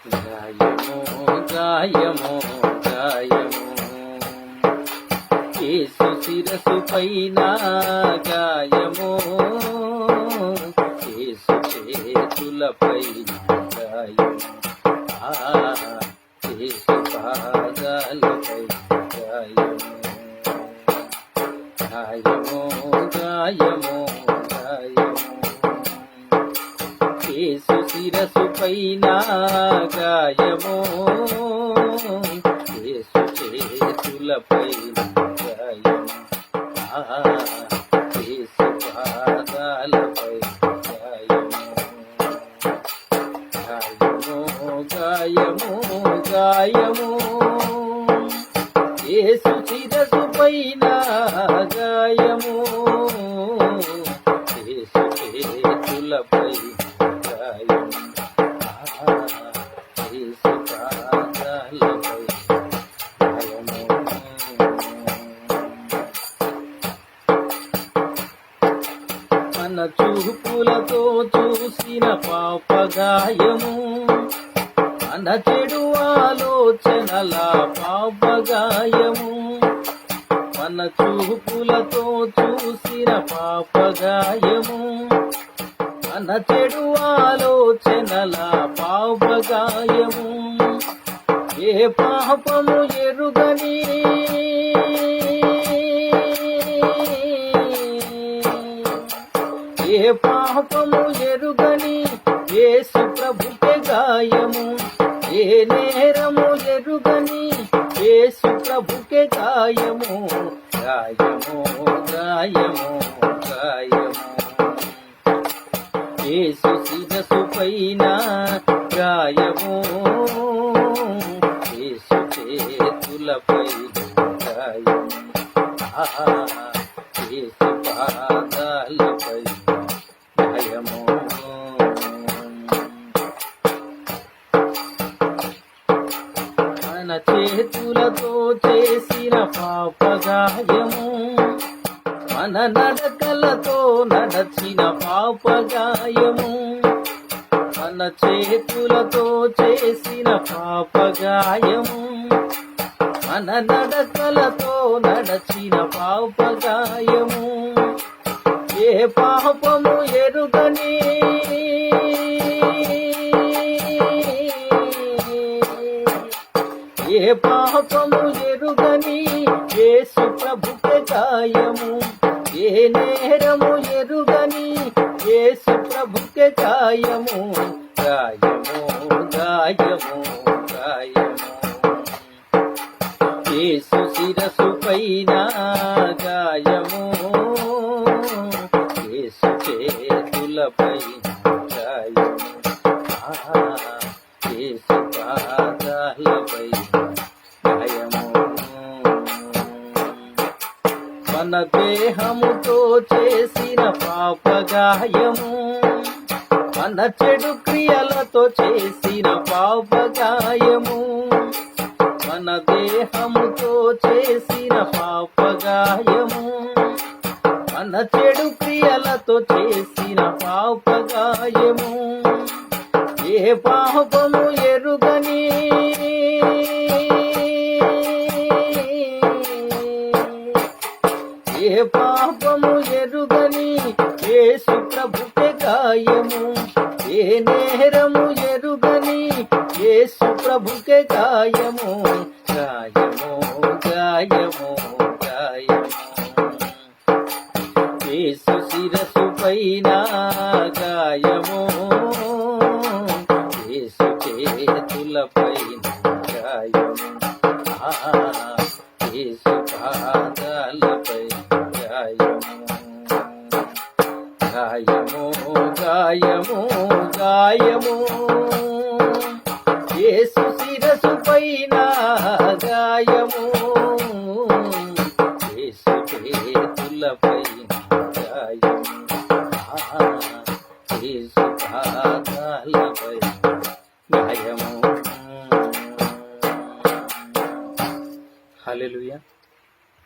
గాయము గాయము గాయము యేసు శిరసు పైన గాయము, యేసు చేతులపై గాయము, యేసు పాదాలపై గాయము. గాయము గాయము గాయము యేసు శిరసు పైన గాయము, యేసు చేతులపై గాయము, యేసు పాదాలపై గాయము. గాయము గాయము గాయము యేసు శిరసు పైన గాయము, యేసు చేతులపై గాయము, యేసు పాదాలపై గాయము. మన చూపులతో చూసిన పాప గాయము, మన చెడు ఆలోచనల పాప గాయము, మన చూపులతో చూసిన పాప గాయము, మన చెడు ఆలోచనల పాప గాయము. ఏ పాపము ఎరుగని ఏ పాపము ఎరుగని యేసు ప్రభుకే గాయము, ఏ నేరము ఎరుగని యేసు ప్రభుకే గాయము. గాయము గాయము గాయము యేసు శిరసు పైన గాయము, యేసు చేతులపై గాయము, యేసు పాదాలపై గాయము. మన చేతులతో చేసిన పాప గాయము, మన నడకలతో నడచిన పాప గాయము, మన చేతులతో చేసిన పాప గాయము, మన నడకలతో నడచిన పాప గాయము. ఏ పాపము ఎరుగని ఏ పాపము ఎరుగని యేసు ప్రభుకే గాయము, ఏ నేరము ఎరుగని యేసు ప్రభుకే గాయము. గాయము గాయము గాయము యేసు శిరసు పైన గాయము, యేసు చేతులపై గాయము, యేసు పాదాలపై గాయము. మన దేహముతో చేసిన పాప గాయము, మన చెడు క్రియలతో చేసిన పాప గాయము, మన దేహముతో చేసిన పాప గాయము, మన చెడు క్రియలతో చేసిన పాప గాయము. ఏ పాపము ఎరుగని ఏ పాపము ఎరుగని యేసు ప్రభుకే గాయము, ఏ నేరము ఎరుగని యేసు ప్రభుకే గాయము. గాయము గాయము గాయము యేసు శిరసు పైన గాయము, యేసు చేతులపై గాయము, యేసు పాదాలపై గాయము. గాయము గాయము గాయము యేసు శిరసు పైన గాయము, యేసు చేతులపై గాయము, యేసు పాదాలపై గాయము. హల్లెలూయా.